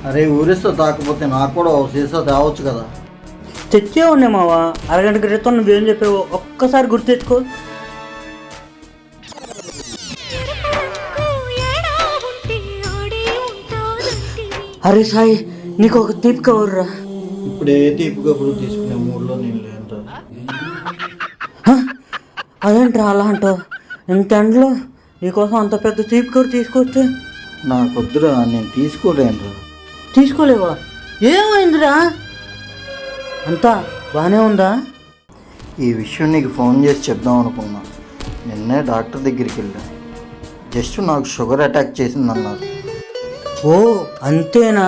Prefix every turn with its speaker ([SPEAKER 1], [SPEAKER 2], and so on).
[SPEAKER 1] అరే ఊరిస్తా తాకపోతే నాకు కూడా ఒక సీసా తేవచ్చు కదా.
[SPEAKER 2] తెచ్చే ఉండే మావా, అరగంట క్రితం నువ్వేం చెప్పావు ఒక్కసారి గుర్తు తెచ్చుకో. అరే సాయి, నీకు ఒక తీపి కవర్రా.
[SPEAKER 1] ఇప్పుడు ఏ తీపి కబురు తీసుకునే మూడ్లో నేను లేనురా.
[SPEAKER 2] అదేంట్రా అలా అంటావు? ఇంత ఎండలో నీకోసం అంత పెద్ద తీపి కవర్ తీసుకొస్తే
[SPEAKER 1] నాకొద్దురా, నేను తీసుకోలేనురా.
[SPEAKER 2] తీసుకోలేవా? ఏమైందిరా? అంతా బాగానే ఉందా?
[SPEAKER 1] ఈ విషయం నీకు ఫోన్ చేసి చెప్దాం అనుకున్నా. నిన్నే డాక్టర్ దగ్గరికి వెళ్ళా. జస్ట్ నాకు షుగర్ అటాక్ చేసిందన్నారు.
[SPEAKER 2] ఓ అంతేనా?